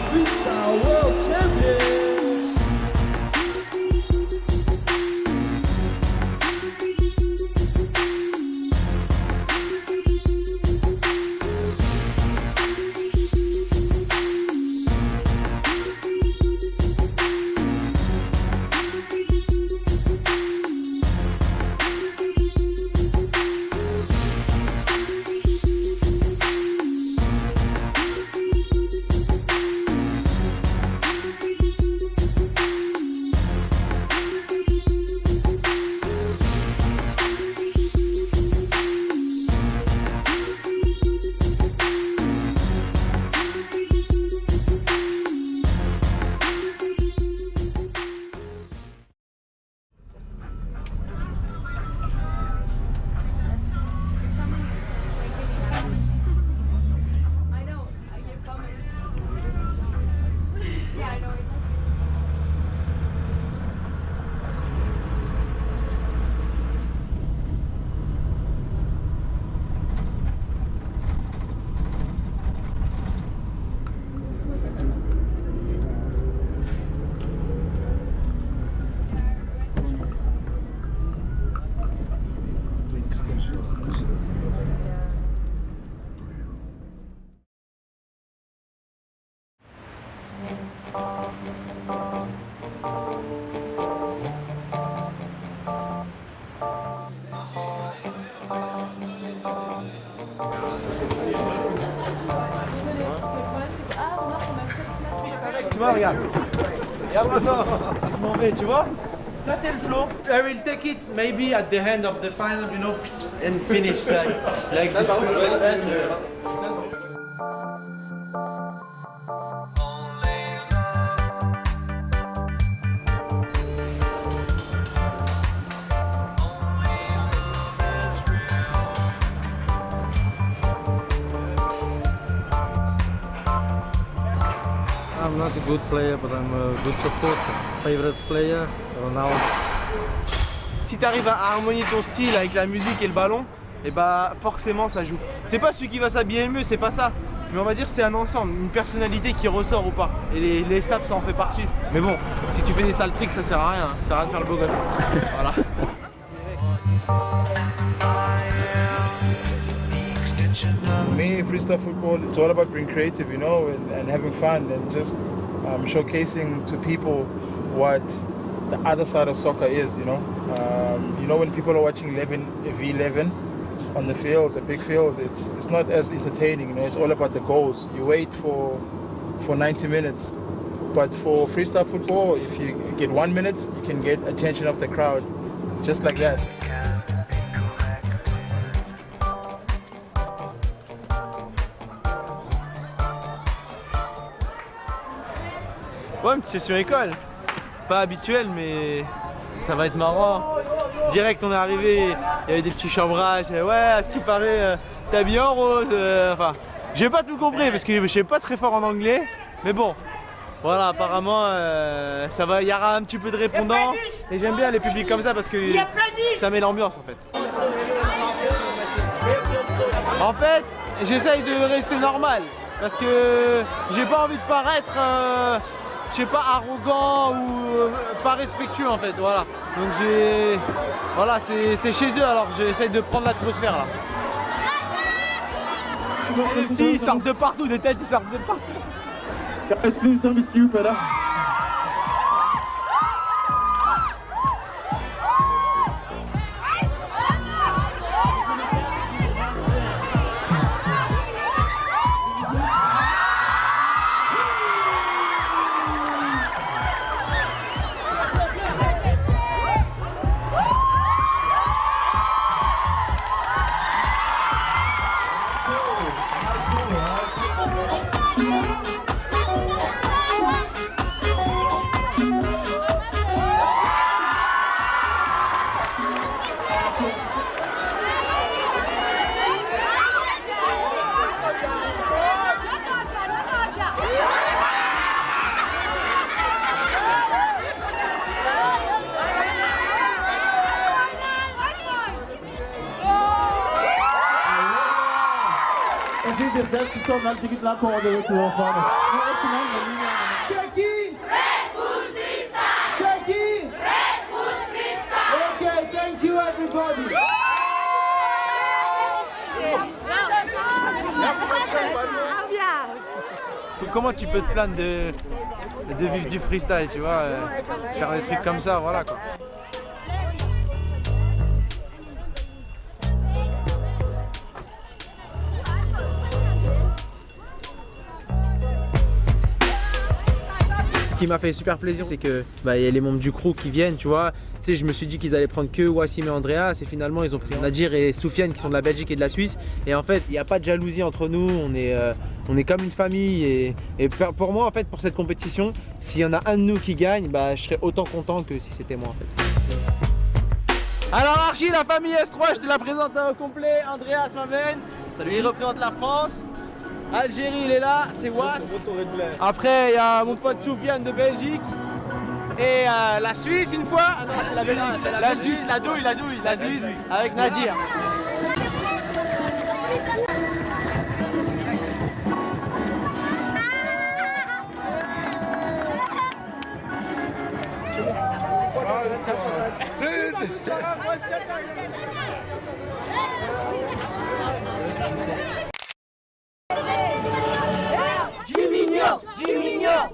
Freestyle World Champion. Tu vois, regarde. Je m'en vais, tu vois. Ça c'est le flow. I will take it maybe at the end of the final, you know, and finish like that. I'm not a good player, but I'm a good supporter. Favorite player, Ronaldo. Si tu arrives à harmonier ton style avec la musique et le ballon, et bah forcément ça joue. C'est pas celui qui va s'habiller le mieux, c'est pas ça. Mais on va dire c'est un ensemble, une personnalité qui ressort ou pas. Et les saps ça en fait partie. Mais bon, si tu fais des sales tricks ça sert à rien, ça sert à rien de faire le beau gosse. Voilà. For me, freestyle football, it's all about being creative, you know, and having fun and just showcasing to people what the other side of soccer is, you know. You know, when people are watching 11v11 on the field, the big field, it's not as entertaining, you know, it's all about the goals. You wait for 90 minutes. But for freestyle football, if you get 1 minute, you can get attention of the crowd, just like that. Ouais, une petite session école. Pas habituelle, mais ça va être marrant. Direct, on est arrivé, il y avait des petits chambrages. Ouais, à ce qui paraît, t'es habillé en rose. Enfin, j'ai pas tout compris parce que je suis pas très fort en anglais. Mais bon, Voilà, apparemment, ça va, il y aura un petit peu de répondants. Et j'aime bien les publics comme ça parce que ça met l'ambiance en fait. En fait, j'essaye de rester normal parce que j'ai pas envie de paraître, je sais pas, arrogant ou pas respectueux en fait. Voilà. Donc voilà, c'est chez eux alors j'essaye de prendre l'atmosphère là. Les petits ils sortent de partout, des têtes ils sortent de partout. Guys, please don't be stupid, huh? C'est qui? Red Bull Freestyle! C'est qui? Red Bull Freestyle! Ok, thank you everybody! Comment tu peux te plaindre de vivre du freestyle, tu vois, faire des trucs comme ça, voilà quoi. Ce qui m'a fait super plaisir, c'est que y a les membres du crew qui viennent, tu vois. Tu sais, je me suis dit qu'ils allaient prendre que Wassim et Andreas et finalement ils ont pris Nadir et Soufiane qui sont de la Belgique et de la Suisse. Et en fait, il n'y a pas de jalousie entre nous, on est comme une famille. Et pour moi, en fait, pour cette compétition, s'il y en a un de nous qui gagne, je serais autant content que si c'était moi en fait. Alors Archie, la famille S3, je te la présente au complet. Andreas m'amène, il représente la France. Algérie, il est là, c'est Was. Après, il y a mon pote Soufiane de Belgique. Et la Suisse, une fois. Ah non, la Belgique. La Suisse, la douille. La Suisse, avec Nadir.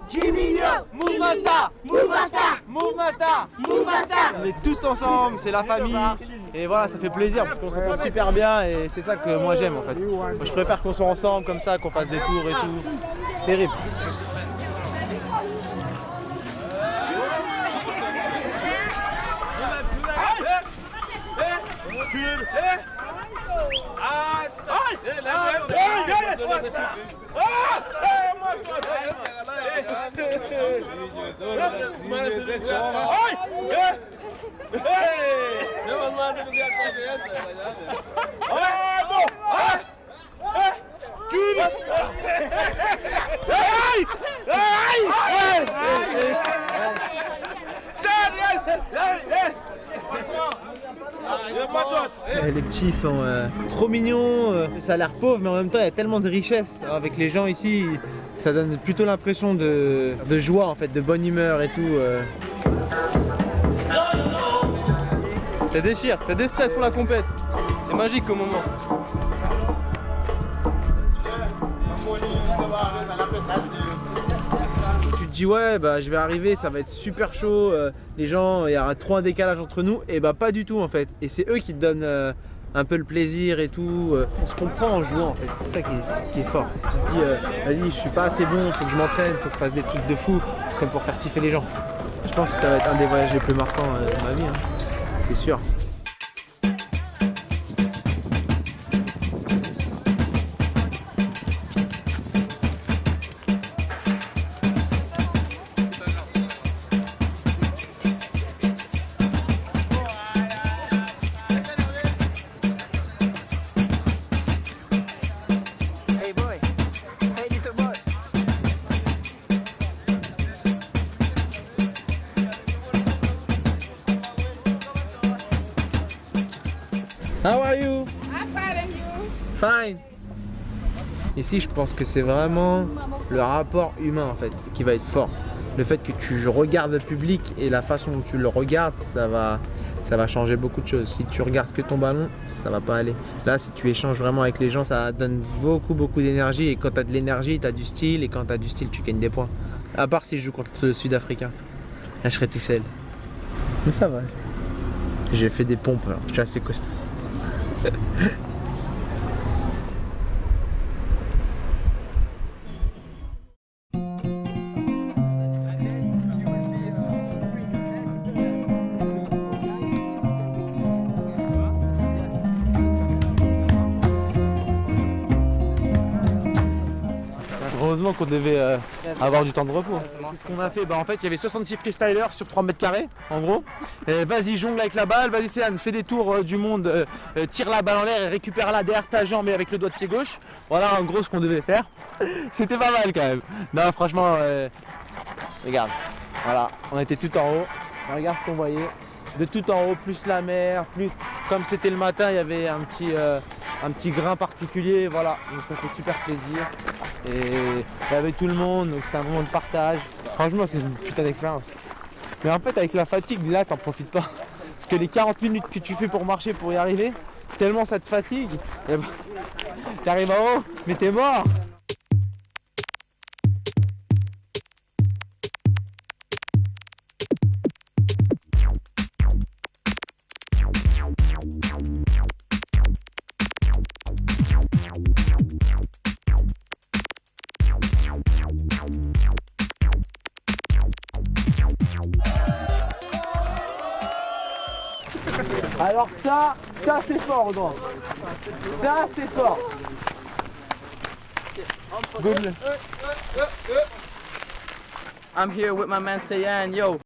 Jiminho, Mouvemasta. On est tous ensemble, c'est la famille. Et voilà, ça fait plaisir parce qu'on s'entend super bien et c'est ça que moi j'aime en fait. Moi, je préfère qu'on soit ensemble comme ça, qu'on fasse des tours et tout. C'est terrible. Les petits sont trop mignons, ça a l'air pauvre mais en même temps il y a tellement de richesse avec les gens ici, ça donne plutôt l'impression de joie en fait, de bonne humeur et tout. Ça déchire, ça déstresse pour la compète, c'est magique comme moment. Tu te dis ouais je vais arriver, ça va être super chaud, les gens, il y aura trop un décalage entre nous, et pas du tout en fait, et c'est eux qui te donnent un peu le plaisir et tout, on se comprend en jouant en fait, c'est ça qui est fort. Tu te dis vas-y je suis pas assez bon, faut que je m'entraîne, faut que je fasse des trucs de fou, comme pour faire kiffer les gens. Je pense que ça va être un des voyages les plus marquants de ma vie, hein. C'est sûr. How are you? I'm fine and you? Fine. Ici, je pense que c'est vraiment le rapport humain en fait qui va être fort. Le fait que tu regardes le public et la façon dont tu le regardes, ça va changer beaucoup de choses. Si tu regardes que ton ballon, ça va pas aller. Là, si tu échanges vraiment avec les gens, ça donne beaucoup d'énergie. Et quand tu as de l'énergie, tu as du style. Et quand tu as du style, tu gagnes des points. À part si je joue contre le Sud-Africain. Là, je serais tout seul. Mais ça va. J'ai fait des pompes, alors je suis assez costaud. Heureusement qu'on devait avoir du temps de repos. Ce qu'on a fait, en fait il y avait 66 freestylers sur 3 mètres carrés en gros. Vas-y jongle avec la balle, vas-y Céane, fais des tours du monde, tire la balle en l'air et récupère-la derrière ta jambe et avec le doigt de pied gauche. Voilà en gros ce qu'on devait faire. C'était pas mal quand même. Non franchement, regarde, voilà, on était tout en haut. Regarde ce qu'on voyait. De tout en haut, plus la mer, plus comme c'était le matin, il y avait un petit grain particulier, voilà, donc ça fait super plaisir. Et il y avait tout le monde, donc c'était un moment de partage. Franchement, c'est une putain d'expérience. Mais en fait, avec la fatigue, là, t'en profites pas. Parce que les 40 minutes que tu fais pour marcher, pour y arriver, tellement ça te fatigue, t'arrives en haut, mais t'es mort. Alors ça c'est fort Audran. Ça c'est fort. Good. I'm here with my man Sayan, yo.